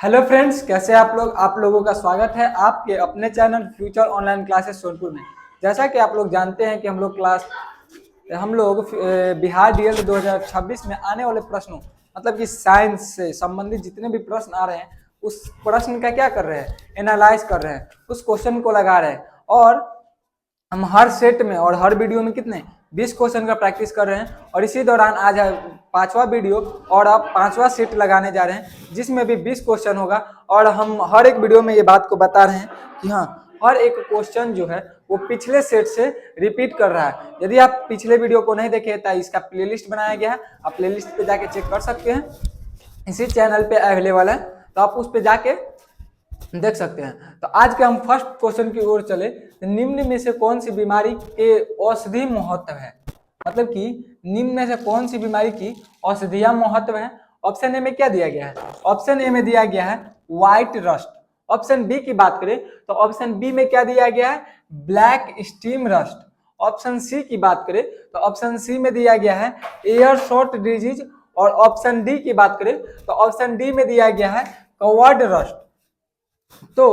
Hello friends, कैसे हैं आप लोग। आप लोगों का स्वागत है आपके अपने channel future online classes Sonpur में। जैसा कि आप लोग जानते हैं कि हम लोग बिहार डीएलएड 2026 में आने वाले प्रश्नों मतलब कि साइंस से संबंधित जितने भी प्रश्न आ रहे हैं उस प्रश्न का क्या कर रहे हैं, एनालाइज कर रहे हैं, उस क्वेश्चन को लगा रहे हैं। और हम हर सेट में और हर वीडियो में कितने 20 क्वेश्चन का प्रैक्टिस कर रहे हैं। और इसी दौरान आज है 5वां वीडियो और अब 5वां सेट लगाने जा रहे हैं जिसमें भी 20 क्वेश्चन होगा। और हम हर एक वीडियो में ये बात को बता रहे हैं कि हाँ, हर एक क्वेश्चन जो है वो पिछले सेट से रिपीट कर रहा है। यदि आप पिछले वीडियो को नहीं देखे तो इसका प्लेलिस्ट बनाया गया है, आप प्लेलिस्ट पे जाके चेक कर सकते हैं, इसी चैनल पे अवेलेबल है, तो आप उस पे जाके देख सकते हैं। तो आज के हम फर्स्ट क्वेश्चन की ओर चले। निम्न में से कौन सी बीमारी के औषधि महत्व है, मतलब कि निम्न में से कौन सी बीमारी की औषधीय महत्व है। ऑप्शन ए में क्या दिया गया है, ऑप्शन ए में दिया गया है व्हाइट रस्ट। ऑप्शन बी की बात करें तो ऑप्शन बी में क्या दिया गया है, black steam rust. Option C की बात करें तो ऑप्शन सी में दिया गया है एयर शॉर्ट डिजीज। और ऑप्शन डी की बात करें तो ऑप्शन डी में दिया गया है कवर्ड रस्ट। तो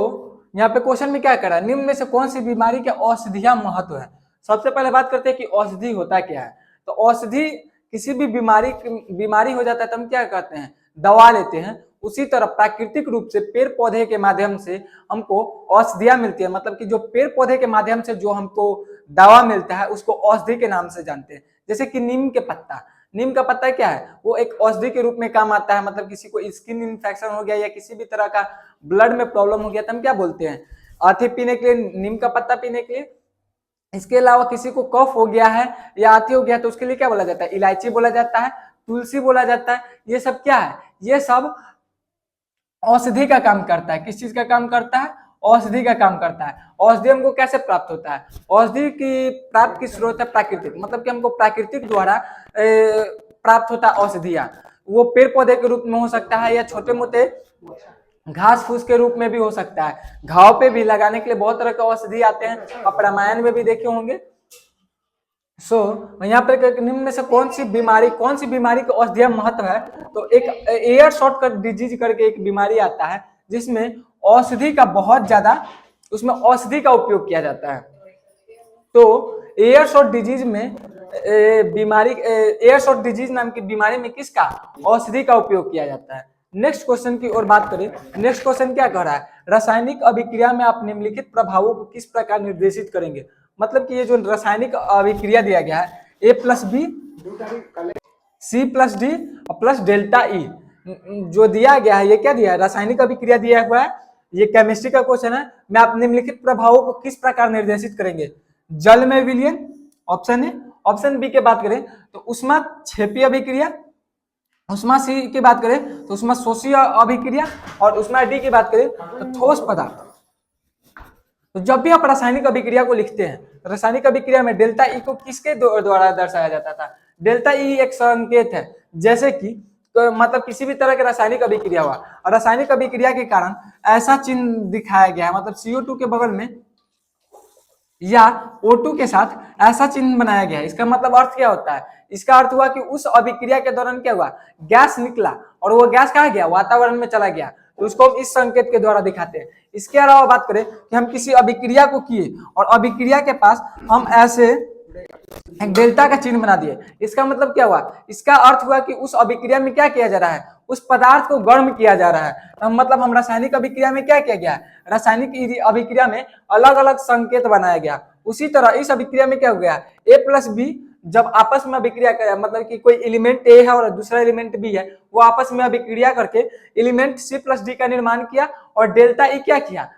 यहाँ पे क्वेश्चन में क्या करा, निम्न में से कौन सी बीमारी के औषधीय महत्व है। सबसे पहले बात करते हैं कि औषधि होता क्या है। तो औषधि किसी भी बीमारी हो जाता है तो हम क्या करते हैं, दवा लेते हैं। उसी तरह प्राकृतिक रूप से पेड़ पौधे के माध्यम से हमको औषधियां मिलती है, मतलब कि जो पेड़ पौधे के माध्यम से जो हमको दवा मिलता है उसको औषधि के नाम से जानते हैं। जैसे कि नीम के पत्ता, नीम का पत्ता क्या है, वो एक औषधि के रूप में काम आता है। मतलब किसी को स्किन इन्फेक्शन हो गया या किसी भी तरह का ब्लड में प्रॉब्लम हो गया तो हम क्या बोलते हैं, आथी पीने के लिए, नीम का पत्ता पीने के लिए। इसके अलावा किसी को कफ हो गया है या आती हो गया तो उसके लिए क्या बोला जाता है, इलायची बोला जाता है, तुलसी बोला जाता है। ये सब क्या है, ये सब औषधि का काम करता है। किस चीज का काम करता है, औषधि का काम करता है। औषधि हमको कैसे प्राप्त होता है, औषधि की प्राप्त की स्रोत है प्राकृतिक, मतलब कि हमको प्राकृतिक द्वारा प्राप्त होता है औषधियां। वो पेड़ पौधे के रूप में हो सकता है या छोटे मोटे घास फूस के रूप में भी हो सकता है। घाव पे भी लगाने के लिए बहुत तरह के औषधि आते हैं, आप रामायण में भी देखे होंगे। यहाँ पर निम्न में से कौन सी बीमारी का औषधीय महत्व है। तो एक एयर शॉर्ट डिजीज करके एक बीमारी आता है जिसमें औषधि का बहुत ज्यादा, उसमें औषधि का उपयोग किया जाता है। तो एयर शॉर्ट डिजीज में एयर शॉर्ट डिजीज नाम की बीमारी में किसका, औषधि का उपयोग किया जाता है। नेक्स्ट क्वेश्चन की ओर बात करें। नेक्स्ट क्वेश्चन क्या कह रहा है, रासायनिक अभिक्रिया में आप निम्नलिखित प्रभावों को किस प्रकार निर्देशित करेंगे। मतलब कि ये जो रासायनिक अभिक्रिया दिया गया है, A plus B C plus D और प्लस डेल्टा ई जो दिया गया है, ये क्या दिया है, रासायनिक अभिक्रिया दिया हुआ है। ये केमिस्ट्री का क्वेश्चन है। मैं आप निम्नलिखित प्रभावों को किस प्रकार निर्देशित करेंगे, जल में विलयन, ऑप्शन ए। ऑप्शन बी की बात करें तो उष्मा क्षेपी अभिक्रिया, उष्मा सी की बात करें तो उष्मा शोषी अभिक्रिया, और उष्मा डी की बात करें तो ठोस पदार्थ। तो जब भी आप रासायनिक अभिक्रिया को लिखते हैं, रासायनिक अभिक्रिया में डेल्टा ई को किसके द्वारा दर्शाया जाता था, डेल्टा ई एक संकेत है। जैसे कि तो मतलब किसी भी तरह की रासायनिक अभिक्रिया हुआ और रासायनिक अभिक्रिया के कारण ऐसा चिन्ह दिखाया गया है, मतलब CO2 के बगल में या O2 के साथ ऐसा चिन्ह बनाया गया है। इसका मतलब अर्थ क्या होता है, इसका अर्थ हुआ कि उस अभिक्रिया के दौरान क्या हुआ, गैस निकला और वो गैस कहाँ गया, वातावरण में चला गया। तो उसको हम इस संकेत के द्वारा दिखाते हैं। इसके अलावा बात करें कि हम किसी अभिक्रिया को किए और अभिक्रिया के पास हम ऐसे एक डेल्टा का चिन्ह बना दिए, इसका मतलब क्या हुआ, इसका अर्थ हुआ कि उस अभिक्रिया में क्या किया जा रहा है, उस पदार्थ को गर्म किया जा रहा है। तो मतलब हम रासायनिक अभिक्रिया में क्या किया गया है, रासायनिक अभिक्रिया में अलग अलग संकेत बनाया गया। उसी तरह इस अभिक्रिया में क्या हो गया, ए प्लस बी जब आपस में अभिक्रिया कर, मतलब कि कोई एलिमेंट ए है और दूसरा एलिमेंट बी है, वो आपस में अभिक्रिया करके एलिमेंट सी प्लस डी का निर्माण किया और डेल्टा ई क्या किया,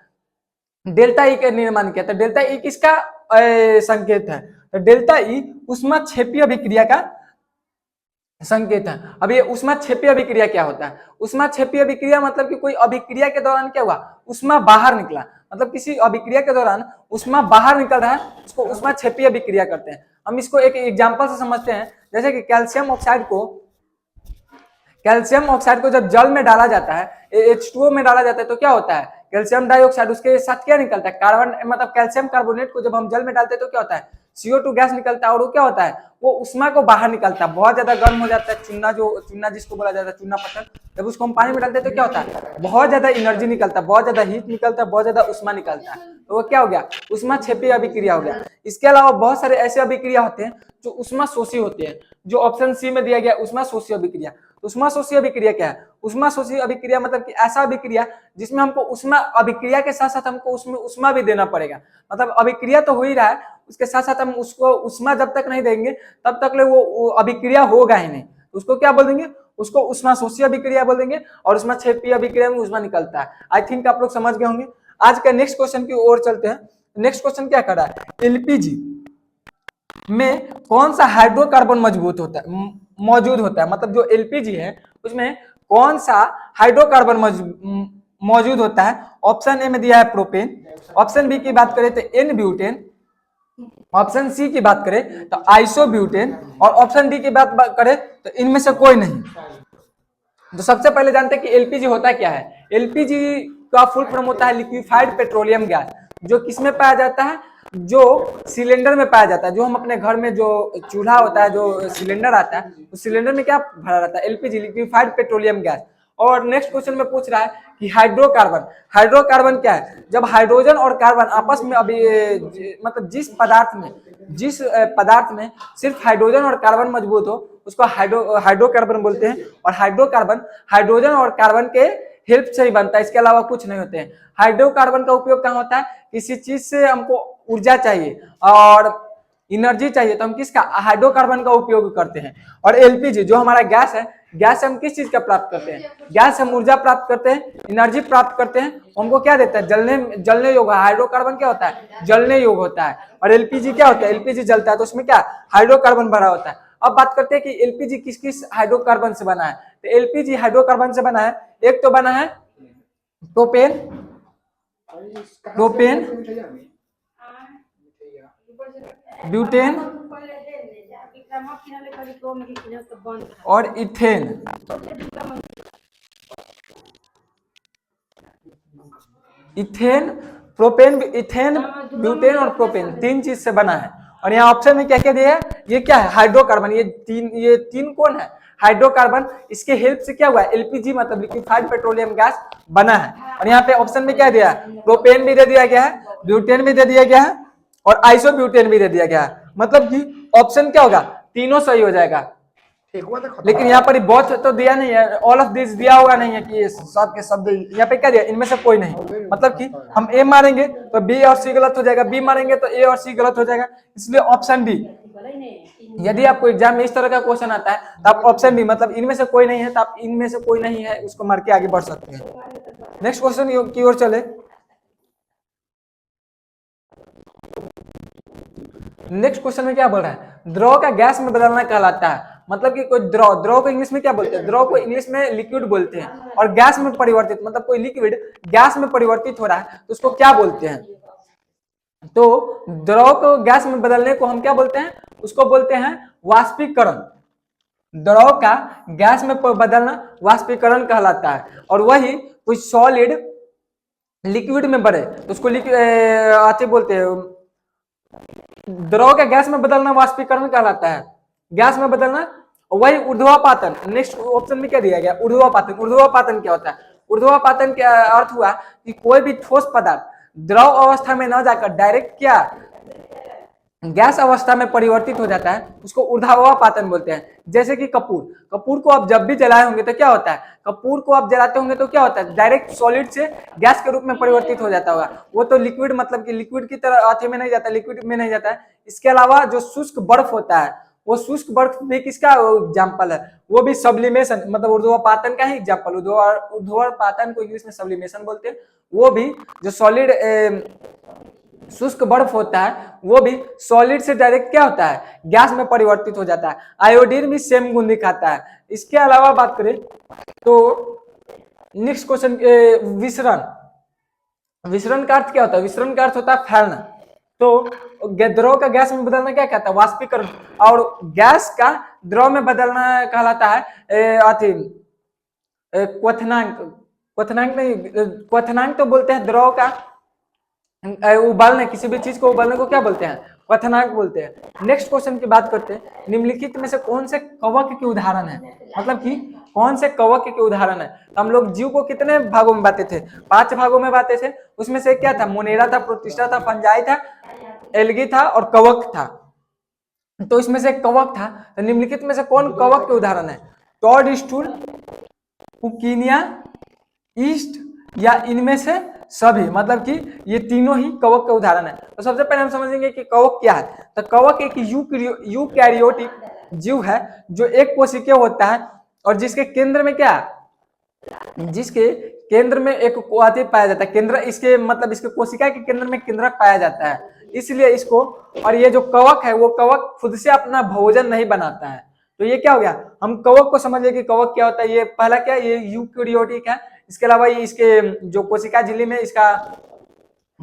डेल्टा ई का निर्माण किया। तो डेल्टा ई किसका संकेत है, तो डेल्टा ई उष्मा क्षेपी अभिक्रिया का संकेत है। अब ये उष्मा क्षेपी अभिक्रिया क्या होता है, उष्मा क्षेपी अभिक्रिया मतलब कि कोई अभिक्रिया के दौरान क्या हुआ, उष्मा बाहर निकला, मतलब किसी अभिक्रिया के दौरान उष्मा बाहर निकल रहा है, उसको उष्मा क्षेपी अभिक्रिया करते हैं। हम इसको एक एग्जांपल से समझते हैं। जैसे कि कैल्शियम ऑक्साइड को जब जल में डाला जाता है, H2O में डाला जाता है, तो क्या होता है, कैल्शियम डाइऑक्साइड, उसके साथ क्या निकलता है, कार्बन, मतलब कैल्शियम कार्बोनेट को जब हम जल में डालते हैं तो क्या होता है, CO2 गैस निकलता है और वो क्या होता है, वो उष्मा को बाहर निकलता है, बहुत ज्यादा गर्म हो जाता है। चूना जिसको बोला जाता है चूना पत्थर, जब उसको हम पानी में डालते हैं तो क्या होता है, बहुत ज्यादा एनर्जी निकलता है, बहुत ज्यादा हीट निकलता है, बहुत ज्यादा उष्मा निकलता है, तो वो क्या हो गया, उष्मा क्षेपी अभिक्रिया हो गया। इसके अलावा बहुत सारे ऐसे अभिक्रिया होते हैं जो उष्मा शोषी होते हैं, जो ऑप्शन सी में दिया गया उष्मा शोषी अभिक्रिया। उष्मा शोषी अभिक्रिया क्या है, उष्मा शोषी अभिक्रिया मतलब कि ऐसा अभिक्रिया जिसमें हमको उष्मा अभिक्रिया के साथ साथ हमको उसमें उष्मा भी देना पड़ेगा, मतलब अभिक्रिया तो हो ही रहा है, उसके साथ साथ हम उसको उष्मा जब तक नहीं देंगे तब तक ले वो अभिक्रिया होगा ही नहीं, उसको क्या बोल देंगे, उसको उष्मा शोषी अभिक्रिया बोल देंगे, और उष्मा क्षेपी अभिक्रिया में उष्मा निकलता है। आई थिंक आप लोग समझ गए होंगे। आज का नेक्स्ट क्वेश्चन की ओर चलते हैं। नेक्स्ट क्वेश्चन क्या कर रहा है, एलपीजी में कौन सा हाइड्रोकार्बन मौजूद होता है, मतलब जो एलपीजी है उसमें कौन सा हाइड्रोकार्बन मौजूद होता है। ऑप्शन ए में दिया है प्रोपेन, ऑप्शन बी की बात करें तो एन ब्यूटेन, ऑप्शन सी की बात करें तो आइसोब्यूटेन, और ऑप्शन डी की बात करें तो इनमें से कोई नहीं। तो सबसे पहले जानते हैं कि एलपीजी होता क्या है। एलपीजी का फुल फॉर्म होता है लिक्विफाइड पेट्रोलियम गैस, जो किसमें पाया जाता है, जो सिलेंडर में पाया जाता है। जो हम अपने घर में जो चूल्हा होता है, जो सिलेंडर आता है, उस सिलेंडर में क्या भरा रहता है, एलपीजी लिक्विफाइड पेट्रोलियम गैस। और नेक्स्ट क्वेश्चन में पूछ रहा है कि हाइड्रोकार्बन, हाइड्रोकार्बन क्या है, जब हाइड्रोजन और कार्बन आपस में अभी मतलब जिस पदार्थ में सिर्फ हाइड्रोजन और कार्बन मजबूत हो उसको हाइड्रोकार्बन बोलते हैं। और हाइड्रोकार्बन हाइड्रोजन और कार्बन के हेल्प से ही बनता है, इसके अलावा कुछ नहीं होते हैं। हाइड्रोकार्बन का उपयोग कहाँ होता है, किसी चीज से हमको ऊर्जा चाहिए और एनर्जी चाहिए तो हम किसका, हाइड्रोकार्बन का उपयोग करते हैं। और एलपीजी जो हमारा गैस है, गैस से हम किस चीज का प्राप्त करते हैं, गैस से हम ऊर्जा प्राप्त करते हैं, एनर्जी प्राप्त करते हैं, हमको क्या देता है, जलने योग्य। हाइड्रोकार्बन क्या होता है, जलने योग्य होता है। और एलपीजी क्या होता है, एलपीजी जलता है तो उसमें क्या, हाइड्रोकार्बन भरा होता है। अब बात करते हैं कि एलपीजी किस किस हाइड्रोकार्बन से बना है। तो एलपीजी हाइड्रोकार्बन से बना है, एक तो बना है प्रोपेन, ब्यूटेन और ethane. Ethane, propane, ethane, butane और प्रोपेन, तीन चीज से बना है। और यहाँ ऑप्शन में क्या क्या दिया है, ये क्या है, हाइड्रोकार्बन। ये तीन कौन है, हाइड्रोकार्बन। इसके हेल्प से क्या हुआ, एलपीजी मतलब लिक्विफाइड पेट्रोलियम गैस बना है। और यहाँ पे ऑप्शन में क्या दिया है, प्रोपेन भी दे दिया गया है, ब्यूटेन भी दे दिया गया है और आइसोब्यूटेन भी दे दिया गया है। मतलब कि ऑप्शन क्या होगा, तीनों सही हो जाएगा। लेकिन यहाँ पर बहुत तो दिया नहीं है, ऑल ऑफ दिस दिया हुआ नहीं है कि ये सब के सब। यहाँ पे क्या दिया, इनमें से कोई नहीं, मतलब कि हम ए मारेंगे तो बी और सी गलत हो जाएगा, बी मारेंगे तो ए और सी गलत हो जाएगा, इसलिए ऑप्शन डी। यदि आपको एग्जाम में इस तरह का क्वेश्चन आता है तो आप ऑप्शन डी, मतलब इनमें से कोई नहीं है तो आप इनमें से कोई नहीं है उसको मार के आगे बढ़ सकते हैं। नेक्स्ट क्वेश्चन की ओर चले। नेक्स्ट क्वेश्चन में क्या बोल रहा है, द्रव का गैस में बदलना कहलाता है। मतलब कि कोई द्रव को इंग्लिश में क्या बोलते हैं, द्रव को इंग्लिश में लिक्विड बोलते हैं। और गैस में परिवर्तित, मतलब कोई लिक्विड गैस में परिवर्तित हो रहा है तो उसको क्या बोलते हैं। तो द्रव को गैस में बदलने को हम क्या बोलते हैं, उसको बोलते हैं वाष्पीकरण। द्रव का गैस में बदलना वाष्पीकरण कहलाता है। और वही कोई सॉलिड लिक्विड में बढ़े तो उसको आते बोलते हैं, द्रव का गैस में बदलना वाष्पीकरण कहलाता है, गैस में बदलना। वही ऊर्ध्वापातन, नेक्स्ट ऑप्शन में क्या दिया गया, ऊर्ध्वापातन। ऊर्ध्वापातन क्या होता है, ऊर्ध्वापातन का अर्थ हुआ कि कोई भी ठोस पदार्थ द्रव अवस्था में न जाकर डायरेक्ट क्या गैस अवस्था में परिवर्तित हो जाता है, उसको ऊर्ध्वापातन बोलते हैं। जैसे कि कपूर को आप जब भी जलाए होंगे तो क्या होता है, कपूर को आप जलाते होंगे तो क्या होता है, डायरेक्ट सॉलिड से गैस के रूप में परिवर्तित हो जाता होगा। वो तो लिक्विड, मतलब कि लिक्विड की तरह अथी में नहीं जाता, लिक्विड में नहीं जाता है। इसके अलावा जो शुष्क बर्फ होता है, वो शुष्क बर्फ भी किसका एग्जाम्पल है, वो भी सब्लिमेशन, मतलब ऊर्ध्वापातन का ही एग्जाम्पल। ऊर्ध्वापातन को इंग्लिश में सब्लिमेशन बोलते हैं। वो भी जो सॉलिड शुष्क बर्फ होता है वो भी सॉलिड से डायरेक्ट क्या होता है, गैस में परिवर्तित हो जाता है। आयोडीन भी सेम गुण दिखाता है। इसके अलावा बात करें तो नेक्स्ट क्वेश्चन, विसरण। विसरण का अर्थ क्या होता है, विसरण का अर्थ होता है फैलना। तो द्रव का गैस में बदलना क्या कहता है, वाष्पीकरण। और गैस का द्रव में बदलना कहलाता है अथी क्वथनांक। क्वथनांक नहीं, क्वथनांक तो बोलते हैं द्रव का उबालने, किसी भी चीज को उबालने को क्या बोलते हैं, क्वथनांक बोलते हैं। नेक्स्ट क्वेश्चन की बात करते हैं, निम्नलिखित में से कौन से कवक के उदाहरण है, मतलब कि कौन से कवक के उदाहरण है। तो हम लोग जीव को कितने भागों में बांटे थे, 5 भागों में बांटे थे। उसमें से क्या था, मोनेरा था, प्रोटिस्टा था, फंजाई था, एल्गी था और कवक था। तो इसमें से कवक था, तो निम्नलिखित में से कौन कवक के उदाहरण है, टॉड स्टूल, पुकीनिया, ईस्ट या इनमें से सभी, मतलब कि ये तीनों ही कवक के उदाहरण है। तो सबसे पहले हम समझेंगे कि कवक क्या है। तो कवक एक यूकैरियोटिक जीव है जो एक कोशिकीय होता है और जिसके केंद्र में क्या, जिसके केंद्र में एक कुआती पाया जाता है। केंद्र इसके मतलब इसके कोशिका के केंद्र में केंद्रक पाया जाता है, इसलिए इसको, और ये जो कवक है वो कवक खुद से अपना भोजन नहीं बनाता है। तो ये क्या हो गया, हम कवक को समझिए कि कवक क्या होता है। ये पहला क्या, ये यूकैरियोटिक है। इसके अलावा ये इसके जो कोशिका झिल्ली में इसका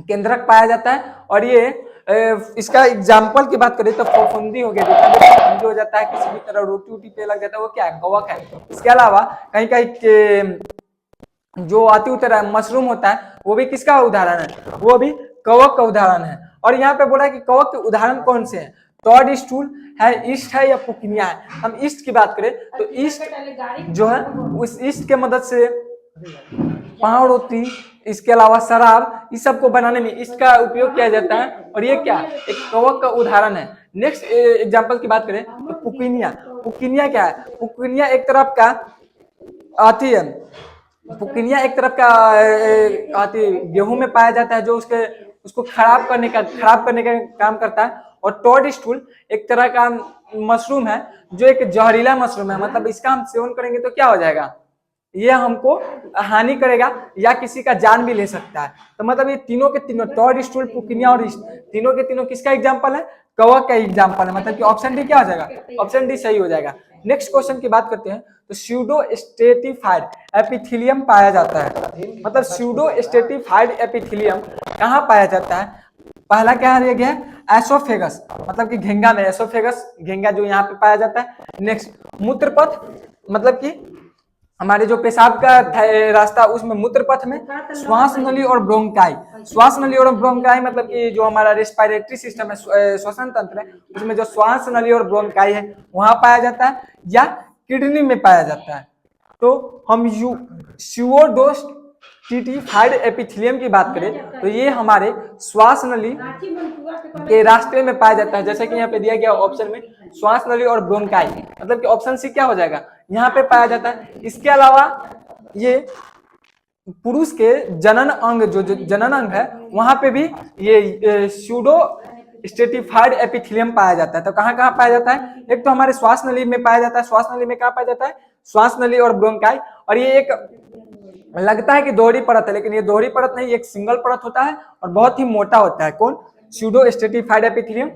केंद्रक पाया जाता है। और ये इसका एग्जाम्पल की बात करें तो फफूंदी हो गया, फफूंदी हो जाता है किसी भी तरह रोटी वोटी पे लग जाता है, वो क्या है, कवक है। इसके अलावा कहीं कहीं के जो आती उतर मशरूम होता है वो भी किसका उदाहरण है, वो भी कवक का उदाहरण है। और यहाँ पे बोला कि कवक के उदाहरण कौन से हैं, टॉड स्टूल है, ईस्ट है या पुकिनिया है। हम ईस्ट की बात करें तो ईस्ट जो है उस ईस्ट के मदद से पाव रोटी, इसके अलावा शराब, इस सब को बनाने में इसका उपयोग किया जाता है। और ये क्या, एक कवक का उदाहरण है। नेक्स्ट एग्जांपल की बात करें तो पुकिनिया, पुकिनिया क्या है, पुकिनिया एक तरफ का आती है, पुकिनिया एक तरफ का आती गेहूं में पाया जाता है जो उसको खराब करने का काम करता है। और टॉड स्टूल एक तरह का मशरूम है जो एक जहरीला मशरूम है, मतलब इसका हम सेवन करेंगे तो क्या हो जाएगा, ये हमको हानि करेगा या किसी का जान भी ले सकता है। तो मतलब ये तीनों के तीनों, टॉड स्टूल, पुकिनिया और ईस्ट, तीनों के तीनों किसका एग्जांपल है, कवक का एग्जांपल है। मतलब कि ऑप्शन डी क्या हो जाएगा, ऑप्शन डी सही हो जाएगा। नेक्स्ट क्वेश्चन की बात करते हैं तो स्यूडो स्ट्रेटिफाइड एपिथेलियम पाया जाता है, मतलब स्यूडो स्ट्रेटिफाइड एपिथेलियम कहाँ पाया जाता है। पहला क्या है गया, एसोफेगस, मतलब कि घेंगा में, एसोफेगस घेंगा जो यहाँ पे पाया जाता है। नेक्स्ट मूत्रपथ, मतलब कि हमारे जो पेशाब का रास्ता उसमें मूत्रपथ में, श्वास नली और ब्रोंकाई, श्वास नली और ब्रोंकाई मतलब कि जो हमारा रेस्पिरेटरी सिस्टम है, श्वसन तंत्र है, उसमें जो श्वास नली और ब्रोंकाई है वहां पाया जाता है, या किडनी में पाया जाता है। तो हम स्यूडोस्ट्रेटिफाइड एपिथेलियम की बात करें तो ये हमारे श्वास नली के रास्ते में पाया जाता है, जैसे कि यहाँ पे दिया गया ऑप्शन में श्वास नली और ब्रोंकाई, मतलब कि ऑप्शन सी क्या हो जाएगा, यहाँ पे पाया जाता है। इसके अलावा ये पुरुष के जनन अंग, जो जनन अंग है वहां पे भी ये स्यूडो स्ट्रेटिफाइड एपिथेलियम पाया जाता है। तो कहाँ कहाँ पाया जाता है, एक तो हमारे श्वास नली में पाया जाता है, श्वास नली में कहाँ पाया जाता है, श्वास नली और ब्रोंकाई। और ये एक लगता है कि दोहरी परत है, लेकिन ये दोहरी परत नहीं, एक सिंगल परत होता है और बहुत ही मोटा होता है। कौन, pseudo stratified epithelium.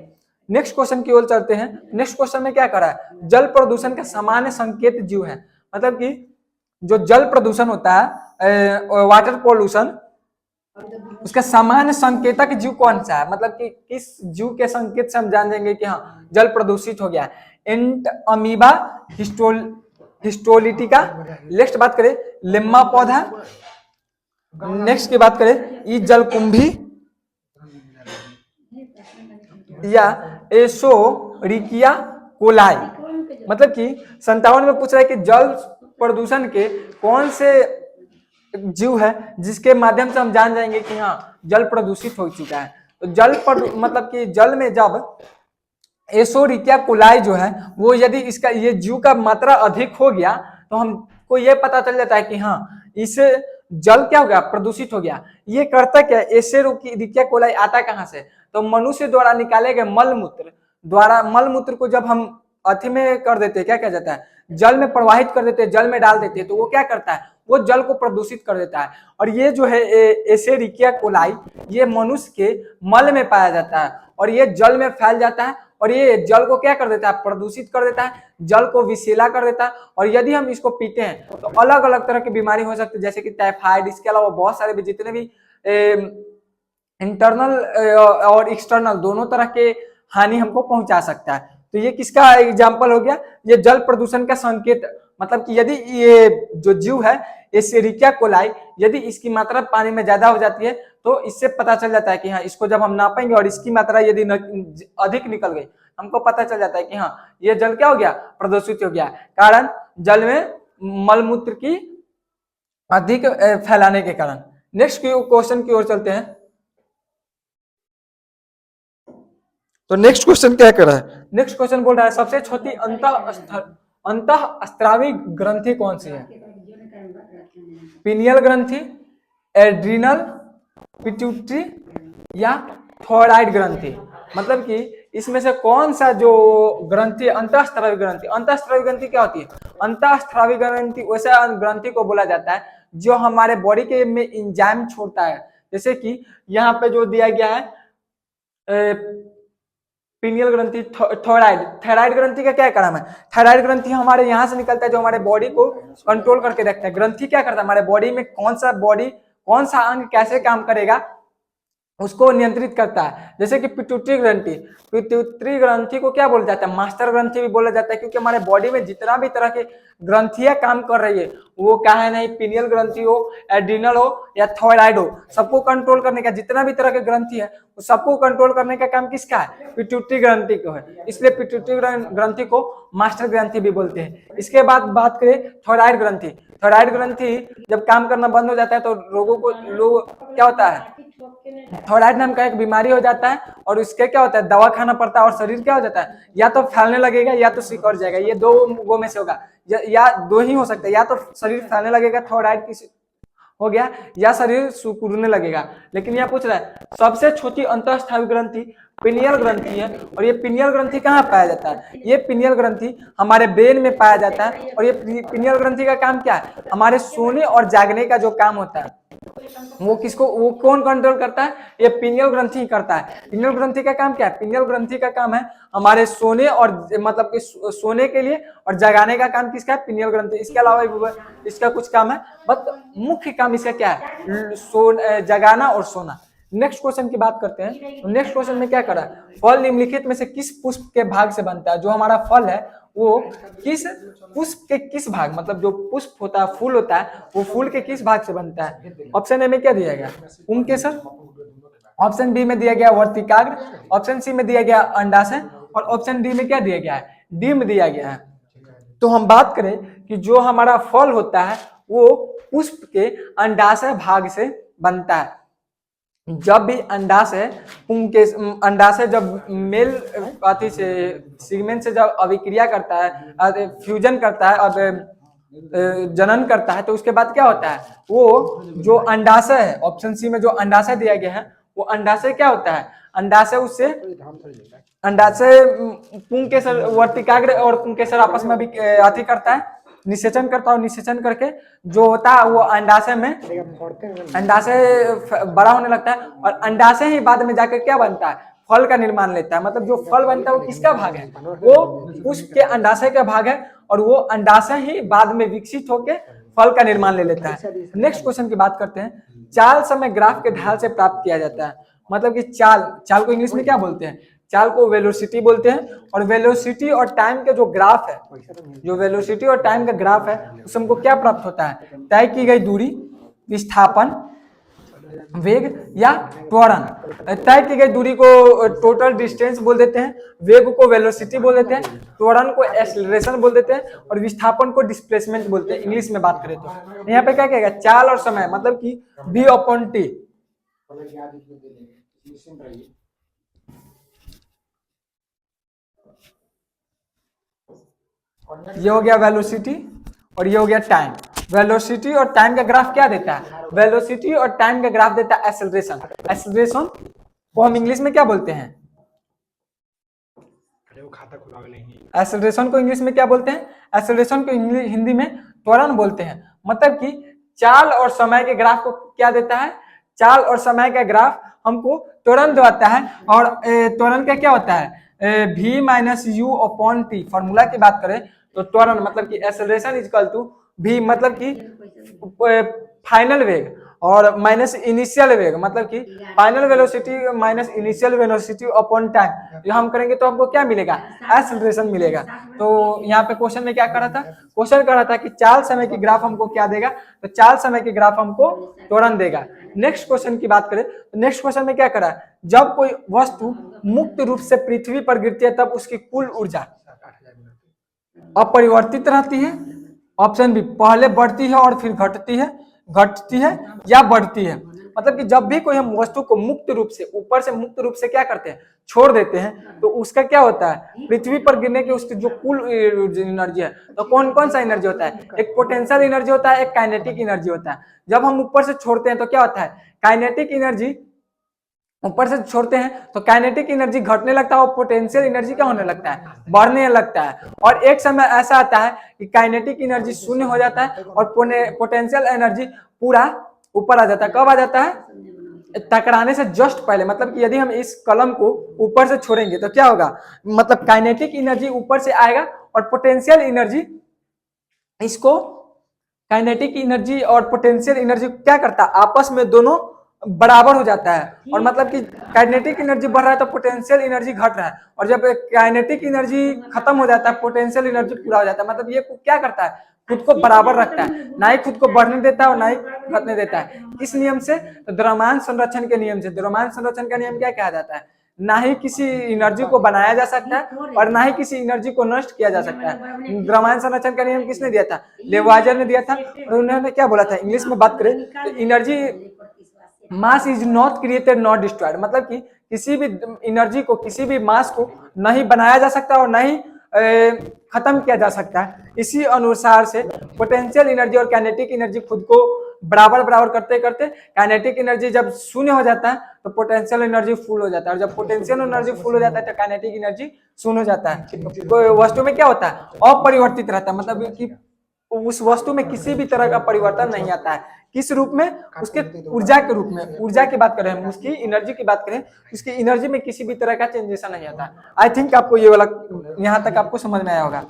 Next question की ओर चलते हैं। नेक्स्ट क्वेश्चन में क्या करा है, जल प्रदूषण का सामान्य संकेत जीव है, मतलब कि जो जल प्रदूषण होता है, वाटर पोल्यूशन, उसका सामान्य संकेतक जीव कौन सा है, मतलब कि किस जीव के संकेत से हम जान जाएंगे कि हाँ जल प्रदूषित हो गया है। एंट अमीबा हिस्टोलिटिका। नेक्स्ट बात करें लिम्मा पौधा। नेक्स्ट की बात करें ई जलकुंभी या एसोरिकिया कोलाई। मतलब कि 57 में पूछ रहा है कि जल प्रदूषण के कौन से जीव है जिसके माध्यम से हम जान जाएंगे कि हाँ जल प्रदूषित हो चुका है। तो मतलब कि जल में जब एसोरिकिया कोलाई जो है वो, यदि इसका ये जीव का मात्रा अधिक हो गया तो हमको ये पता चल जाता है कि हाँ इससे जल क्या हो गया, प्रदूषित हो गया। ये करता क्या, एसोरिकिया कोलाई आता कहाँ से, तो मनुष्य द्वारा निकाले गए मलमूत्र द्वारा, मलमूत्र को जब हम अथी में कर देते हैं, क्या कहा जाता है, जल में प्रवाहित कर देते हैं, जल में डाल देते हैं, तो वो क्या करता है, वो जल को प्रदूषित कर देता है। और ये जो है एसेरिकिया कोलाई, ये मनुष्य के मल में पाया जाता है और ये जल में फैल जाता है और ये जल को क्या कर देता है, प्रदूषित कर देता है, जल को विषैला कर देता है। और यदि हम इसको पीते हैं तो अलग अलग तरह की बीमारी हो सकती है, जैसे कि टाइफाइड, इसके अलावा बहुत सारे भी जितने भी इंटरनल और एक्सटर्नल दोनों तरह के हानि हमको पहुंचा सकता है। तो ये किसका एग्जाम्पल हो गया, ये जल प्रदूषण का संकेत, मतलब कि यदि ये जो जीव है एशेरिकिया कोलाई, यदि इसकी मात्रा पानी में ज्यादा हो जाती है तो इससे पता चल जाता है कि हाँ, इसको जब हम नापेंगे और इसकी मात्रा यदि अधिक निकल गई, हमको पता चल जाता है कि हाँ, ये जल क्या हो गया, प्रदूषित हो गया, कारण जल में मलमूत्र की अधिक फैलाने के कारण। नेक्स्ट क्वेश्चन की ओर चलते हैं। तो नेक्स्ट क्वेश्चन क्या कर रहा है, नेक्स्ट क्वेश्चन बोल रहा है सबसे छोटी अंतःस्रावी ग्रंथि कौन सी है? पीनियल ग्रंथि, एड्रिनल, पिट्यूटरी या थॉयराइड ग्रंथि। मतलब कि इसमें से कौन सा जो ग्रंथि अंतःस्रावी ग्रंथि, अंतःस्रावी ग्रंथि क्या होती है? अंतःस्रावी ग्रंथि वैसा ग्रंथि को बोला जाता है जो हमारे बॉडी के में इंजाइम छोड़ता है। जैसे कि यहाँ पे जो दिया गया है पीनियल ग्रंथि, थायराइड ग्रंथि का क्या काम है? थायराइड ग्रंथि हमारे यहाँ से निकलता है जो हमारे बॉडी को कंट्रोल करके रखता है। ग्रंथि क्या करता है? हमारे बॉडी में कौन सा अंग कैसे काम करेगा उसको नियंत्रित करता है। जैसे कि पिट्यूटरी ग्रंथि, पिट्यूटरी ग्रंथि को क्या बोला जाता है? मास्टर ग्रंथि भी बोला जाता है, क्योंकि हमारे बॉडी में जितना भी तरह के ग्रंथियां काम कर रही है वो क्या है, नहीं पीनियल ग्रंथि हो, एड्रिनल हो या थायराइड हो, सबको कंट्रोल करने का, जितना भी तरह के ग्रंथि है वो सबको कंट्रोल करने का काम किसका है? पिट्यूटरी ग्रंथि को है। इसलिए पिट्यूटरी ग्रंथि को मास्टर ग्रंथि भी बोलते हैं। इसके बाद बात करें थायराइड ग्रंथि। थायराइड ग्रंथि जब काम करना बंद हो जाता है तो लोग क्या होता है, थायराइड नाम का एक बीमारी हो जाता है और उसके क्या होता है, दवा खाना पड़ता है और शरीर क्या हो जाता है, या तो फैलने लगेगा या तो सिकुड़ जाएगा। ये दो में से होगा, या दो ही हो सकता है, या तो शरीर फैलने लगेगा थायराइड की हो गया, या शरीर सिकुड़ने लगेगा। लेकिन यह पूछ रहा है सबसे छोटी अंतःस्रावी ग्रंथि पिनियल ग्रंथि है, और ये पिनियल ग्रंथि कहाँ पाया जाता है? ये पिनियल ग्रंथि हमारे ब्रेन में पाया जाता है। और ये पिनियल ग्रंथि का काम क्या है? हमारे सोने और जागने का जो काम होता है वो कौन कंट्रोल करता है? ये पिनियल ग्रंथि ही करता है। पिनियल ग्रंथि का काम क्या है? पिनियल ग्रंथि का काम है हमारे सोने और मतलब कि सोने के लिए, और जगाने का काम किसका है? पिनियल ग्रंथि। इसके अलावा इसका कुछ काम है, बट मुख्य काम इसका क्या है? जगाना और सोना। नेक्स्ट क्वेश्चन की बात करते हैं। नेक्स्ट क्वेश्चन में क्या कर रहा है, फल निम्नलिखित में से किस पुष्प के भाग से बनता है? जो हमारा फल है वो किस पुष्प के किस भाग, मतलब जो पुष्प होता है, फूल होता है, वो फूल के किस भाग से बनता है? ऑप्शन ए में क्या दिया गया? पुंकेसर, ऑप्शन बी में दिया गया वर्तिकाग्र, ऑप्शन सी में दिया गया अंडाशय, और ऑप्शन डी में क्या दिया गया है? डिम्ब दिया गया है। तो हम बात करें कि जो हमारा फल होता है वो पुष्प के अंडाशय भाग से बनता है। जब भी अंडाशय जब मेल अति से सीगमेंट से जब अभिक्रिया करता है, फ्यूजन करता है और जनन करता है, तो उसके बाद क्या होता है, वो जो अंडाशय है, ऑप्शन सी में जो अंडाशय दिया गया है, वो अंडाशय क्या होता है? अंडाशय पुंकेसर, वर्तिकाग्र और पुंकेसर आपस में भी अति करता है, निषेचन करता है, और निषेचन करके जो होता है वो अंडाशय बड़ा होने लगता है, और अंडाशय ही बाद में जाकर क्या बनता है? फल का निर्माण लेता है। मतलब जो फल बनता है वो किसका भाग है? वो पुष्प के अंडाशय का भाग है, और वो अंडाशय ही बाद में विकसित होकर फल का निर्माण ले लेता है। नेक्स्ट क्वेश्चन की बात करते हैं। चाल समय ग्राफ के ढाल से प्राप्त किया जाता है। मतलब कि चाल को इंग्लिश में क्या बोलते हैं? चाल को वेलोसिटी बोलते हैं। और वेलोसिटी और टाइम के जो ग्राफ है, जो वेलोसिटी और टाइम का ग्राफ है, उससे हमको क्या प्राप्त होता है? तय की गई दूरी, विस्थापन, वेग या त्वरण। तय की गई दूरी को टोटल डिस्टेंस बोल देते हैं, वेग को वेलोसिटी बोल देते हैं, त्वरण को एक्सेलरेशन बोल देते हैं, और विस्थापन को डिस्प्लेसमेंट बोलते हैं इंग्लिश में बात करें तो। यहाँ पे क्या कहेगा? चाल और समय, मतलब कि v/t। ये हो गया वेलोसिटी और ये हो गया टाइम। वेलोसिटी और टाइम का ग्राफ क्या देता है? वेलोसिटी और टाइम का ग्राफ देता है एक्सेलरेशन। एक्सेलरेशन को हम इंग्लिश में क्या बोलते हैं? एक्सेलरेशन को इंग्लिश में क्या बोलते हैं? एक्सेलरेशन को हिंदी में त्वरण बोलते हैं। मतलब कि चाल और समय के ग्राफ को क्या देता है? चाल और समय का ग्राफ हमको त्वरण देता है। और त्वरण का क्या होता है? v-u/t। फॉर्मूला की बात करें तो त्वरण मतलब कि एक्सेलरेशन इक्वल टू v, मतलब कि फाइनल वेग, और माइनस इनिशियल वेग, मतलब कि final velocity minus initial velocity upon time, ये हम करेंगे तो हमको क्या मिलेगा, एक्सेलरेशन मिलेगा। तो यहाँ पे क्वेश्चन में क्या कर रहा था, क्वेश्चन कर रहा था कि चाल समय की ग्राफ हमको क्या देगा, तो चाल समय की ग्राफ हमको त्वरण देगा। नेक्स्ट क्वेश्चन की बात करें तो नेक्स्ट क्वेश्चन में क्या करा, जब कोई वस्तु मुक्त रूप से पृथ्वी पर गिरती है तब उसकी कुल ऊर्जा अपरिवर्तित रहती है, ऑप्शन बी पहले बढ़ती है और फिर घटती है या बढ़ती है। मतलब कि जब भी कोई हम वस्तु को मुक्त रूप से ऊपर से मुक्त रूप से क्या करते हैं, छोड़ देते हैं, तो उसका क्या होता है, पृथ्वी पर गिरने की उसकी जो कुल एनर्जी है, तो कौन कौन सा एनर्जी होता है, एक पोटेंशियल एनर्जी होता है, एक काइनेटिक एनर्जी होता है। जब हम ऊपर से छोड़ते हैं तो क्या होता है, काइनेटिक एनर्जी ऊपर से छोड़ते हैं तो काइनेटिक एनर्जी घटने लगता है और पोटेंशियल एनर्जी क्या होने लगता है, बढ़ने लगता है। और एक समय ऐसा आता है कि काइनेटिक एनर्जी शून्य हो जाता है और पोटेंशियल एनर्जी पूरा ऊपर आ जाता है। कब आ जाता है, टकराने से जस्ट पहले। मतलब कि यदि हम इस कलम को ऊपर से छोड़ेंगे तो क्या होगा, मतलब काइनेटिक एनर्जी ऊपर से आएगा और पोटेंशियल एनर्जी इसको, काइनेटिक एनर्जी और पोटेंशियल एनर्जी क्या करता है, आपस में दोनों बराबर हो जाता है। और मतलब कि काइनेटिक एनर्जी बढ़ रहा है तो पोटेंशियल एनर्जी घट रहा है, और जब काइनेटिक एनर्जी खत्म हो जाता है पोटेंशियल एनर्जी पूरा हो जाता है। मतलब ये क्या करता है, खुद को बराबर रखता है, ना ही खुद को बढ़ने देता है और ना ही घटने देता है। किस नियम से, तो द्रव्यमान संरक्षण के नियम से। द्रव्यमान संरक्षण का नियम क्या कहा जाता है, ना ही किसी एनर्जी को बनाया जा सकता है और ना ही किसी एनर्जी को नष्ट किया जा सकता है। द्रव्यमान संरक्षण का नियम किसने दिया था, लेवाइजर ने दिया था। और उन्होंने क्या बोला था, इंग्लिश में बात करें तो energy mass is not created not destroyed, मतलब कि किसी भी एनर्जी को, किसी भी मास को नहीं बनाया जा सकता और नहीं खत्म किया जा सकता है। इसी अनुसार से पोटेंशियल एनर्जी और काइनेटिक एनर्जी खुद को बराबर बराबर करते करते काइनेटिक एनर्जी जब शून्य हो जाता है तो पोटेंशियल एनर्जी फुल हो जाता है, और जब पोटेंशियल एनर्जी फुल हो जाता है तो काइनेटिक एनर्जी शून्य हो जाता है। तो वस्तु में क्या होता है, अपरिवर्तित रहता है, मतलब कि उस वस्तु में किसी भी तरह का परिवर्तन नहीं आता है। किस रूप में, उसके ऊर्जा के रूप में। ऊर्जा की बात करें हम, उसकी एनर्जी की बात करें, उसकी एनर्जी में किसी भी तरह का चेंजेशन नहीं आता। आई थिंक आपको ये वाला यहाँ तक आपको समझ में आया होगा।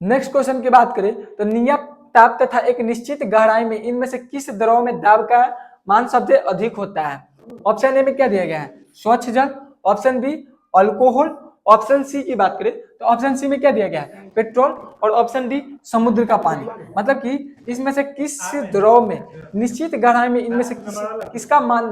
नेक्स्ट क्वेश्चन की बात करें तो नियत ताप तथा एक निश्चित गहराई में इनमें से किस द्रव में दाब का मान सबसे अधिक होता है। ऑप्शन ए में क्या दिया गया है, स्वच्छ जल, option B alcohol, option C की बात करें तो ऑप्शन सी में क्या दिया गया है, पेट्रोल, और ऑप्शन डी समुद्र का पानी। मतलब कि इसमें से किस द्रव में निश्चित गहराई में इनमें से किसका मान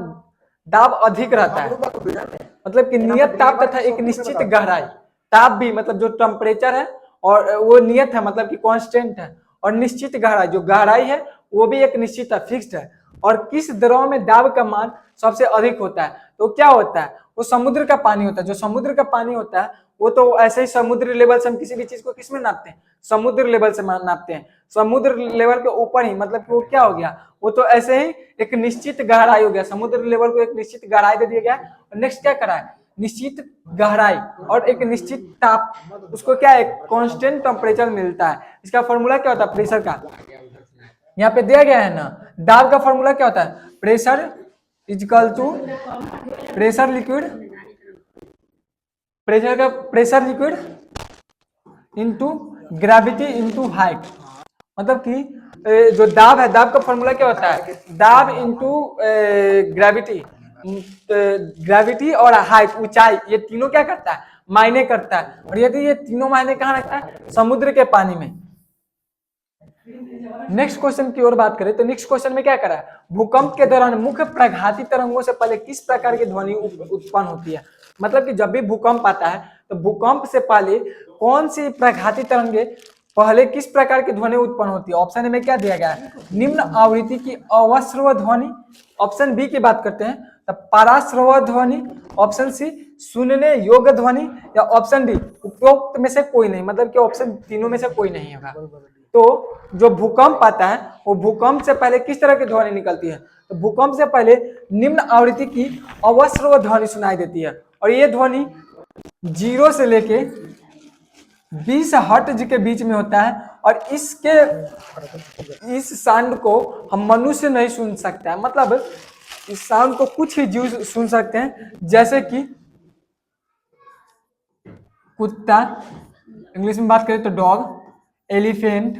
दाब अधिक रहता है। मतलब कि नियत ताप तथा एक निश्चित गहराई, ताप भी मतलब जो टेम्परेचर है और वो नियत है, मतलब कि कांस्टेंट है, और निश्चित गहराई जो गहराई है वो भी एक निश्चित है, फिक्स्ड है। और किस द्रव में दाब का मान सबसे अधिक होता है, तो क्या होता है, वो समुद्र का पानी होता है। जो समुद्र का पानी होता है वो तो ऐसे ही समुद्र लेवल से हम किसी भी चीज को किस में नापते हैं, समुद्र लेवल से नापते हैं। समुद्र लेवल के ऊपर ही, मतलब कि वो क्या हो गया, वो तो ऐसे ही एक निश्चित गहराई हो गया, समुद्र लेवल को एक निश्चित गहराई दे दिया गया। और नेक्स्ट क्या करा है, निश्चित गहराई और एक निश्चित ताप, उसको क्या है, कांस्टेंट टेम्परेचर मिलता है। इसका फॉर्मूला क्या होता है, प्रेशर का, यहाँ पे दिया गया है ना, दाब का फॉर्मूला क्या होता है, pressure equal to pressure liquid, pressure liquid into gravity into height. मतलब कि जो दाब है, दाब का फॉर्मूला क्या होता है, दाब इंटू ग्रेविटी, ग्रेविटी और हाइट, ऊंचाई, ये तीनों क्या करता है, मायने करता है। और यदि ये तीनों मायने कहाँ रखता है, समुद्र के पानी में। नेक्स्ट क्वेश्चन की ओर बात करें तो नेक्स्ट क्वेश्चन में क्या करा है, भूकंप के दौरान मुख्य प्रघाती तरंगों से पहले किस प्रकार की ध्वनि उत्पन्न होती है। मतलब कि जब भी भूकंप आता है तो भूकंप से पहले कौन सी प्रघाती तरंगे पहले किस प्रकार की ध्वनि उत्पन्न होती है। ऑप्शन ए में क्या दिया गया है, निम्न आवृत्ति की अवश्रव ध्वनि, ऑप्शन बी की बात करते हैं तो पराश्रव ध्वनि, ऑप्शन सी सुनने योग्य ध्वनि, या ऑप्शन डी उपरोक्त में से कोई नहीं। मतलब कि ऑप्शन तीनों में से कोई नहीं होगा। तो जो भूकंप आता है वो भूकंप से पहले किस तरह की ध्वनि निकलती है, तो भूकंप से पहले निम्न आवृत्ति की अवश्रव ध्वनि सुनाई देती है। और ये ध्वनि 0 से लेके 20 हर्ट्ज के बीच में होता है। और इस साउंड को हम मनुष्य नहीं सुन सकता है, मतलब इस साउंड को कुछ ही जीव सुन सकते हैं, जैसे कि कुत्ता, इंग्लिश में बात करें तो डॉग, एलिफेंट,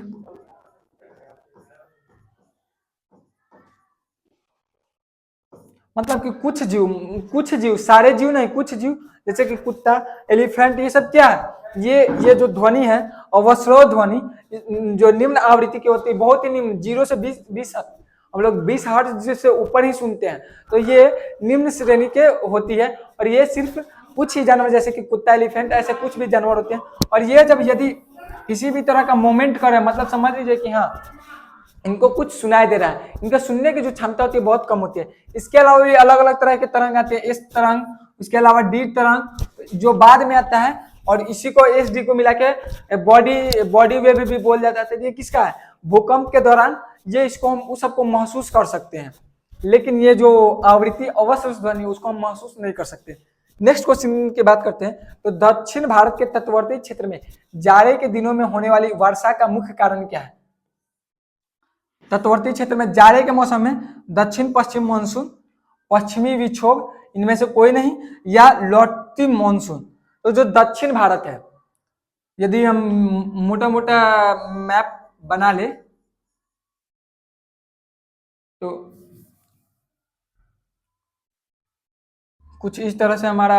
मतलब कि कुछ जीव, सारे जीव नहीं, कुछ जीव, जैसे कि कुत्ता, एलिफेंट, ये सब क्या है, ये जो ध्वनि है, अवस्रोह ध्वनि, जो निम्न आवृत्ति की होती है, बहुत ही निम्न, 0 से 20 हम लोग 20 हर्ट्ज से ऊपर ही सुनते हैं, तो ये निम्न श्रेणी के होती है। और ये सिर्फ कुछ ही जानवर, जैसे कि कुत्ता, एलिफेंट, ऐसे कुछ भी जानवर होते हैं, और ये जब यदि किसी भी तरह का मूवमेंट करे, मतलब समझ लीजिए कि हाँ इनको कुछ सुनाई दे रहा है, इनका सुनने की जो क्षमता होती है बहुत कम होती है। इसके अलावा भी अलग अलग तरह के तरंग आते हैं, एस तरंग, उसके अलावा डी तरंग जो बाद में आता है, और इसी को एस डी को मिला के बॉडी वेव भी बोल जाता है। ये किसका है, भूकंप के दौरान ये इसको हम उस सबको महसूस कर सकते हैं, लेकिन ये जो आवृत्ति अवश्य ध्वनि उसको हम महसूस नहीं कर सकते। नेक्स्ट क्वेश्चन की बात करते हैं, तो दक्षिण भारत के तटवर्ती क्षेत्र में जाड़े के दिनों में होने वाली वर्षा का मुख्य कारण क्या है। तटवर्ती क्षेत्र में जाड़े के मौसम में दक्षिण पश्चिम मानसून, पश्चिमी विक्षोभ, इनमें से कोई नहीं, या लौटती मानसून। तो जो दक्षिण भारत है, यदि हम मोटा मोटा मैप बना ले तो कुछ इस तरह से हमारा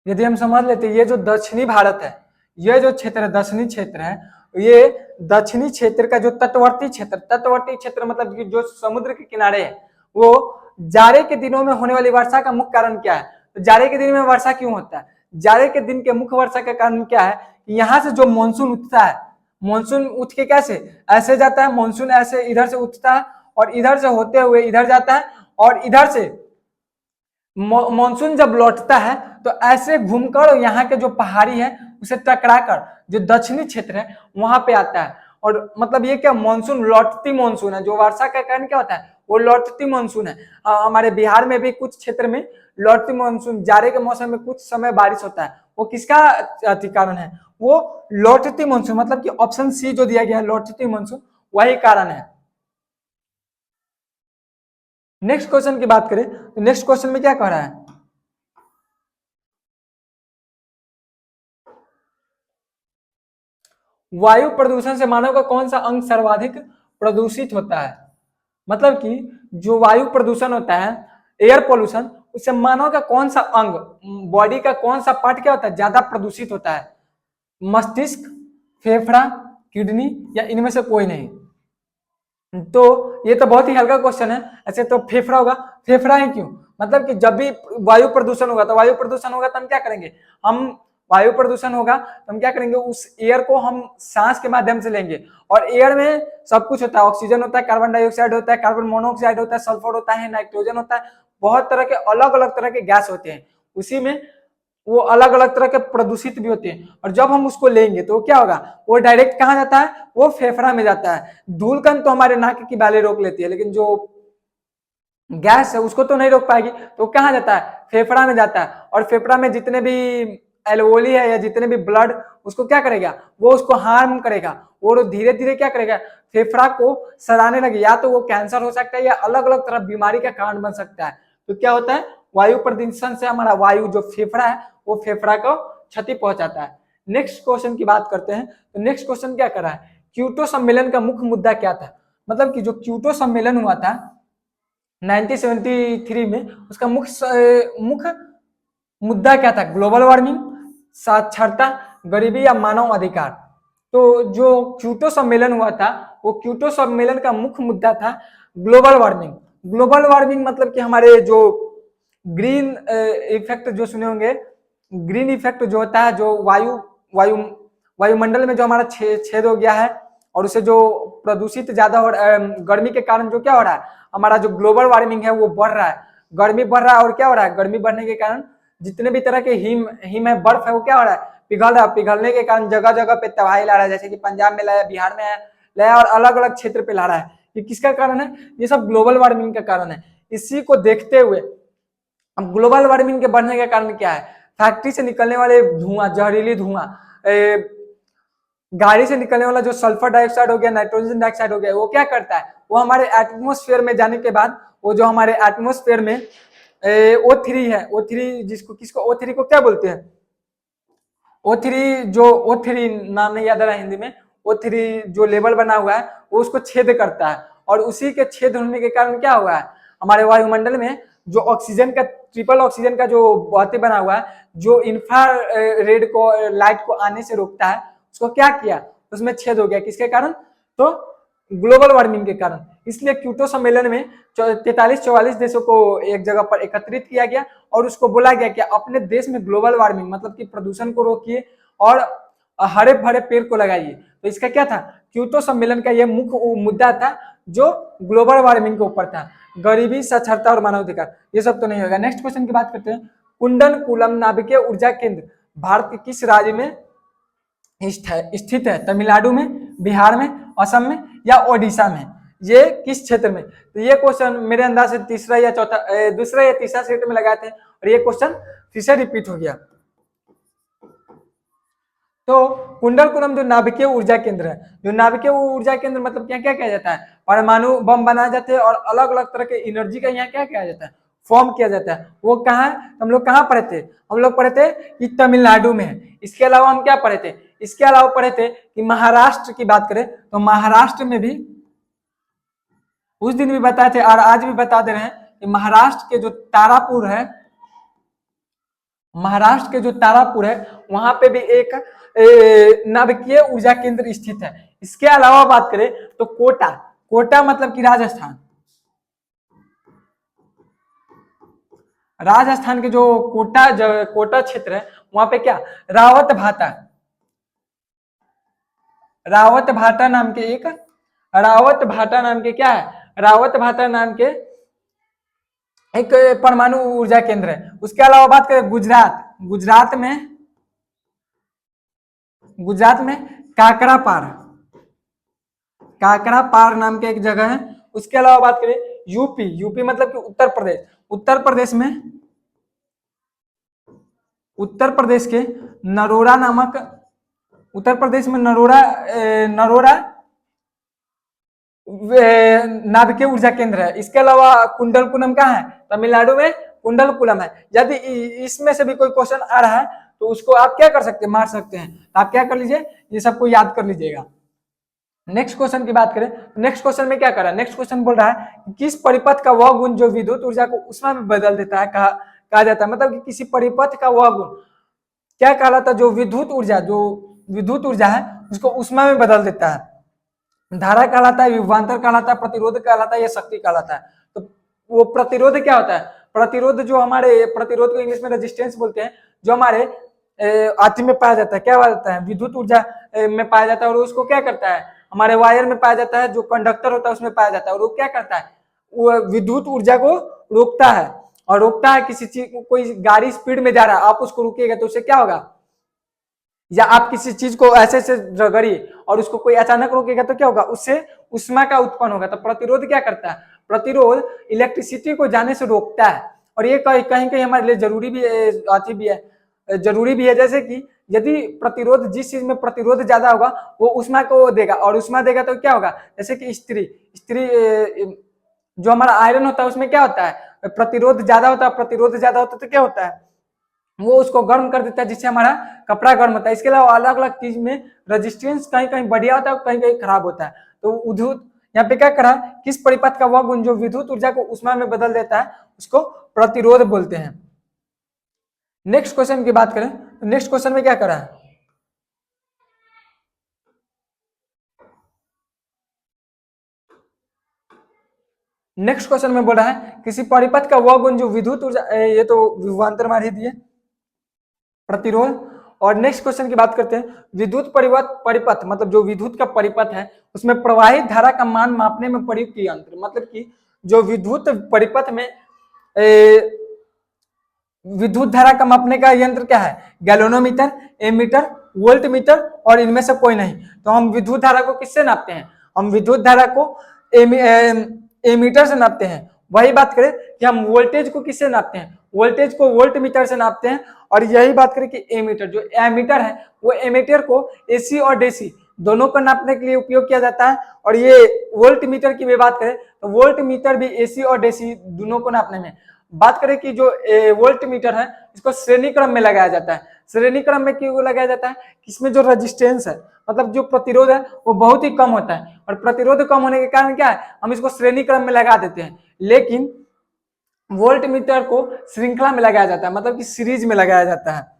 यदि हम समझ लेते, ये जो दक्षिणी भारत है, ये जो क्षेत्र है, दक्षिणी क्षेत्र है, ये दक्षिणी क्षेत्र का जो तटवर्ती क्षेत्र मतलब कि जो समुद्र के किनारे है, वो जाड़े के दिनों में होने वाली वर्षा का मुख्य कारण क्या है। तो जाड़े के दिन में वर्षा क्यों होता है, जाड़े के दिन के मुख्य वर्षा का कारण क्या है, यहाँ से जो मानसून उठता है, मानसून उठ के कैसे ऐसे जाता है, मानसून ऐसे इधर से उठता है और इधर से होते हुए इधर जाता है, और इधर से मानसून जब लौटता है तो ऐसे घूमकर यहाँ के जो पहाड़ी है उसे टकराकर जो दक्षिणी क्षेत्र है वहां पे आता है। और मतलब ये क्या, मानसून लौटती मानसून है, जो वर्षा का कारण क्या होता है, वो लौटती मानसून है। हमारे बिहार में भी कुछ क्षेत्र में लौटती मानसून, जाड़े के मौसम में कुछ समय बारिश होता है, वो किसका कारण है, वो लौटती मानसून, मतलब कि ऑप्शन सी जो दिया गया है लौटती मानसून, वही कारण है। नेक्स्ट क्वेश्चन की बात करें तो नेक्स्ट क्वेश्चन में क्या कह रहा है, वायु प्रदूषण से मानव का कौन सा अंग सर्वाधिक प्रदूषित होता है। मतलब कि जो वायु प्रदूषण होता है, एयर पोल्यूशन, उससे मानव का कौन सा अंग, बॉडी का कौन सा पार्ट क्या होता है, ज्यादा प्रदूषित होता है, मस्तिष्क, फेफड़ा, किडनी, या इनमें से कोई नहीं। तो ये तो बहुत ही हल्का क्वेश्चन है, ऐसे तो फेफड़ा होगा। फेफड़ा ही क्यों, मतलब कि जब भी वायु प्रदूषण होगा तो हम क्या करेंगे, हम वायु प्रदूषण होगा तो हम क्या करेंगे, उस एयर को हम सांस के माध्यम से लेंगे, और एयर में सब कुछ होता है, ऑक्सीजन होता है, कार्बन डाइऑक्साइड होता है, कार्बन मोनोऑक्साइड होता है, सल्फर होता है, नाइट्रोजन होता है, बहुत तरह के अलग अलग तरह के गैस होते हैं, उसी में वो अलग अलग तरह के प्रदूषित भी होते हैं। और जब हम उसको लेंगे तो क्या होगा, वो डायरेक्ट कहाँ जाता है, वो फेफड़ा में जाता है। धूलकण तो हमारे नाक की बालें रोक लेती है, लेकिन जो गैस है उसको तो नहीं रोक पाएगी, तो कहाँ जाता है, फेफड़ा में जाता है। और फेफड़ा में जितने भी एल्वोली है या जितने भी ब्लड, उसको क्या करेगा, वो उसको हार्म करेगा, और धीरे धीरे क्या करेगा, फेफड़ा को सड़ाने लगे, या तो वो कैंसर हो सकता है या अलग अलग तरह बीमारी का कारण बन सकता है। तो क्या होता है, वायु प्रदूषण से हमारा वायु जो फेफड़ा है वो फेफड़ा को क्षति पहुंचाता है। नेक्स्ट क्वेश्चन की बात करते हैं, तो नेक्स्ट क्वेश्चन क्या कर रहा है, क्योटो सम्मेलन का मुख्य मुद्दा क्या था। मतलब कि जो क्योटो सम्मेलन हुआ था 1973 में, उसका मुख्य मुद्दा क्या था, ग्लोबल वार्मिंग, साक्षरता, गरीबी, या मानव अधिकार। तो जो क्योटो सम्मेलन हुआ था, वो क्योटो सम्मेलन का मुख्य मुद्दा था ग्लोबल वार्मिंग। ग्लोबल वार्मिंग मतलब कि हमारे जो ग्रीन इफेक्ट जो सुने होंगे, ग्रीन इफेक्ट जो होता है, जो वायु वायुमंडल में जो हमारा छेद हो गया है, और उसे जो प्रदूषित ज्यादा हो गर्मी के कारण जो क्या हो रहा है, हमारा जो ग्लोबल वार्मिंग है वो बढ़ रहा है, गर्मी बढ़ रहा है। और क्या हो रहा है, गर्मी बढ़ने के कारण जितने भी तरह के हिम है, बर्फ है, वो क्या हो रहा है, पिघल रहा है। पिघलने के कारण जगह जगह पे तबाही ला रहा है, जैसे कि पंजाब में लाया, बिहार में लाया, और अलग अलग क्षेत्र पे ला रहा है। ये किसका कारण है, ये सब ग्लोबल वार्मिंग का कारण है। इसी को देखते हुए अब ग्लोबल वार्मिंग के बढ़ने का कारण क्या है, फैक्ट्री से निकलने वाले धुआं, जहरीली धुआं, गाड़ी से निकलने वाला जो सल्फर डाइऑक्साइड हो गया, नाइट्रोजन डाइऑक्साइड हो गया, वो क्या करता है, वो हमारे एटमोस्फेयर में जाने के बाद, वो जो हमारे एटमोस्फेयर में O3 है, O3 जिसको किसको O3 को क्या बोलते हैं, O3 जो O3 नाम नहीं याद आ रहा हिंदी में, O3 जो लेवल बना हुआ है वो उसको छेद करता है, और उसी के छेद होने के कारण क्या हुआ है, हमारे वायुमंडल में जो ऑक्सीजन का ट्रिपल ऑक्सीजन का जो बातें बना हुआ है, जो इंफ्रारेड को लाइट को आने से रोकता है, उसको क्या किया, उसमें छेद हो गया। किसके कारण, तो ग्लोबल वार्मिंग के कारण। इसलिए क्योटो सम्मेलन में 43-44 देशों को एक जगह पर एकत्रित किया गया और उसको बोला गया कि अपने देश में ग्लोबल वार्मिंग मतलब कि प्रदूषण को रोकिए और हरे भरे पेड़ को लगाइए। तो इसका क्या था, क्योटो सम्मेलन का यह मुख्य मुद्दा था जो ग्लोबल वार्मिंग के ऊपर था। गरीबी, साक्षरता और मानवाधिकार, ये सब तो नहीं होगा। नेक्स्ट क्वेश्चन की बात करते हैं। कुंडनकुलम नाभिकीय ऊर्जा केंद्र भारत के किस राज्य में स्थित है? तमिलनाडु में, बिहार में, असम में या ओडिशा में? ये किस क्षेत्र में? तो ये क्वेश्चन मेरे अंदाज से दूसरा या तीसरा सेट में लगाए थे और ये क्वेश्चन फिर से रिपीट हो गया। तो कुंडलकुलम जो नाभिकीय ऊर्जा केंद्र है, जो नाभिकीय ऊर्जा केंद्र मतलब क्या क्या किया जाता है, परमाणु बम बनाए जाते हैं और अलग अलग तरह के एनर्जी का यहाँ क्या किया जाता है, फॉर्म किया जाता है। वो कहाँ है, हम लोग कहाँ पढ़े थे, हम लोग पढ़े थे कि तमिलनाडु में है। इसके अलावा हम क्या पढ़े थे, इसके अलावा पढ़े थे कि महाराष्ट्र की बात करें तो महाराष्ट्र में भी उस दिन भी बताए थे और आज भी बता दे रहे हैं कि महाराष्ट्र के जो तारापुर है, महाराष्ट्र के जो तारापुर है वहां पे भी एक नाभिकीय ऊर्जा केंद्र स्थित है। इसके अलावा बात करें तो कोटा, कोटा मतलब कि राजस्थान, राजस्थान के जो कोटा क्षेत्र है वहां पे क्या, रावत भाटा, रावत भाटा नाम के एक, रावत भाटा नाम के क्या है, रावत भाटा नाम के एक परमाणु ऊर्जा केंद्र है। उसके अलावा बात करें गुजरात, गुजरात में काकरापार, काकरापार नाम के एक जगह है। उसके अलावा बात करें यूपी, यूपी मतलब कि उत्तर प्रदेश, उत्तर प्रदेश में, उत्तर प्रदेश के नरोरा नामक, उत्तर प्रदेश में नरोरा नाभिकीय ऊर्जा केंद्र है। इसके अलावा कुंडलकुलम कहाँ है, तमिलनाडु में कुंडलकुलम है। यदि इसमें से भी कोई क्वेश्चन आ रहा है तो उसको आप क्या कर सकते हैं, मार सकते हैं। आप क्या कर लीजिए, ये सबको याद कर लीजिएगा। नेक्स्ट क्वेश्चन की बात करें, नेक्स्ट क्वेश्चन में क्या कर रहा है, नेक्स्ट क्वेश्चन बोल रहा है किस परिपथ का वह गुण जो विद्युत ऊर्जा को उष्मा में बदल देता है, कहा जाता है, मतलब कि किसी परिपथ का वह गुण क्या कहलाता है, जो विद्युत ऊर्जा है उसको उष्मा में बदल देता है। धारा कहलाता है, विभवांतर कहलाता है, प्रतिरोध कहलाता है या शक्ति कहलाता है। तो वो प्रतिरोध क्या होता है, प्रतिरोध जो हमारे, प्रतिरोध को इंग्लिश में रेजिस्टेंस बोलते हैं, जो हमारे आती में पाया जाता है, क्या पाया जाता है, विद्युत ऊर्जा में पाया जाता है। और उसको क्या करता है, हमारे वायर में पाया जाता है, जो कंडक्टर होता है उसमें पाया जाता है। और वो क्या करता है, वो विद्युत ऊर्जा को रोकता है, और रोकता है किसी चीज को, कोई गाड़ी स्पीड में जा रहा है, आप उसको रुकिएगा तो उससे क्या होगा, या आप किसी चीज को ऐसे ऐसे रगड़िए और उसको कोई अचानक रोकेगा तो क्या होगा, उससे उष्मा का उत्पन्न होगा। तो प्रतिरोध क्या करता है, प्रतिरोध इलेक्ट्रिसिटी को जाने से रोकता है। और ये कहीं कहीं हमारे लिए जरूरी भी है, जैसे कि यदि प्रतिरोध, जिस चीज में प्रतिरोध ज्यादा होगा वो उष्मा को देगा, और उष्मा देगा तो क्या होगा, जैसे कि स्त्री जो हमारा आयरन होता है उसमें क्या होता है, प्रतिरोध ज्यादा होता है, प्रतिरोध ज्यादा होता है तो क्या होता है, वो उसको गर्म कर देता है, जिससे हमारा कपड़ा गर्म होता है। इसके अलावा अलग अलग चीज में रेजिस्टेंस कहीं कहीं बढ़िया होता है, कहीं कहीं खराब होता है। तो विद्युत यहाँ पे क्या करा, किस परिपथ का वह गुण जो विद्युत ऊर्जा को उष्मा में बदल देता है उसको प्रतिरोध बोलते हैं। नेक्स्ट क्वेश्चन की बात करें, नेक्स्ट क्वेश्चन में क्या करा है, नेक्स्ट क्वेश्चन में बोल रहा है किसी परिपथ का वह गुण जो विद्युत ऊर्जा, ये तो विभवांतर मार ही दिए, प्रतिरोध। और नेक्स्ट क्वेश्चन की बात करते हैं, विद्युत परिपथ मतलब जो विद्युत का परिपथ है उसमें प्रवाहित धारा का मान मापने में प्रयुक्त यंत्र, मतलब कि जो विद्युत परिपथ में विद्युत धारा का मापने का यंत्र क्या है, गैल्वेनोमीटर, एमीटर, वोल्ट मीटर और इनमें से कोई नहीं। तो हम विद्युत धारा को किससे नापते हैं, हम विद्युत धारा को एमीटर से नापते हैं। वही बात करें कि हम वोल्टेज को किससे नापते हैं, वोल्टेज को वोल्ट मीटर से नापते हैं। और यही बात करें कि एमीटर, जो एमीटर है वो एमीटर को एसी और डीसी दोनों को नापने के लिए उपयोग किया जाता है। और ये वोल्ट मीटर की भी बात करें तो वोल्ट मीटर भी एसी और डीसी दोनों को नापने में। बात करें कि जो वोल्ट मीटर है इसको श्रेणी क्रम में लगाया जाता है, श्रेणी क्रम में क्यों लगाया जाता है? इसमें जो रेजिस्टेंस है, मतलब जो प्रतिरोध है वो बहुत ही कम होता है, और प्रतिरोध कम होने के कारण क्या है, हम इसको श्रेणी क्रम में लगा देते हैं। लेकिन वोल्ट मीटर को श्रृंखला में लगाया जाता है, मतलब कि सीरीज में लगाया जाता है।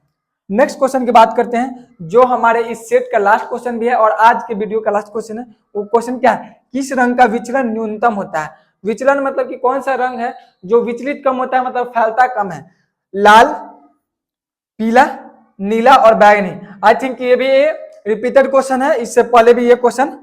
नेक्स्ट क्वेश्चन की बात करते हैं, जो हमारे इस सेट का लास्ट क्वेश्चन भी है और आज के वीडियो का लास्ट क्वेश्चन है। वो क्वेश्चन क्या है? किस रंग का विचलन न्यूनतम होता है? विचलन मतलब कि कौन सा रंग है जो विचलित कम होता है, मतलब फैलता कम है? लाल, पीला, नीला और बैंगनी। आई थिंक ये भी रिपीटेड क्वेश्चन है, इससे पहले भी ये क्वेश्चन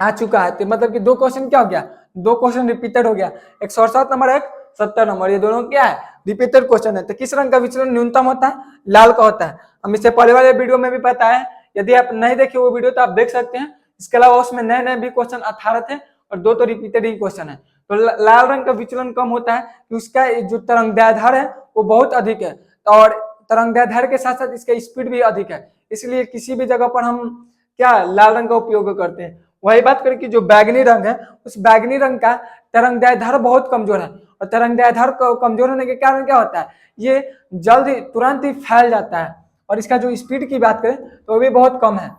आ चुका है। तो मतलब कि दो क्वेश्चन क्या हो गया, दो क्वेश्चन रिपीटेड हो गया, एक 67 नंबर, एक 70 नंबर, ये दोनों क्या है, रिपीटेड क्वेश्चन है। तो किस रंग का विचलन न्यूनतम होता है? लाल का होता है। हम इससे पहले वाले वीडियो में भी बताया है, यदि आप नहीं देखे वो वीडियो तो आप देख सकते हैं। इसके अलावा उसमें नए नए भी क्वेश्चन 18 थे और दो तो रिपीटेड ही क्वेश्चन है। तो लाल रंग का विचलन कम होता है कि उसका जो तरंगदैर्ध्य है वो बहुत अधिक है, और तरंगदैर्ध्य के साथ साथ इसका स्पीड भी अधिक है, इसलिए किसी भी जगह पर हम क्या लाल रंग का उपयोग करते हैं। वही बात करें कि जो बैगनी रंग है, उस बैगनी रंग का तरंगदैर्ध्य बहुत कमजोर है, और तरंगदैर्ध्य कमजोर होने के कारण क्या होता है, ये जल्द ही तुरंत ही फैल जाता है, और इसका जो स्पीड की बात करें तो वो भी बहुत कम है।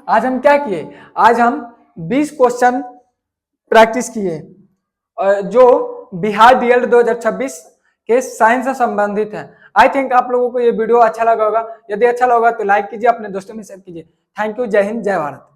आज हम क्या किए, आज हम 20 क्वेश्चन प्रैक्टिस किए जो बिहार डीएलएड 2026 के साइंस से संबंधित है। आई थिंक आप लोगों को ये वीडियो अच्छा लगा होगा। यदि अच्छा लगा तो लाइक कीजिए, अपने दोस्तों में शेयर कीजिए। Thank you. जय हिंद, जय भारत।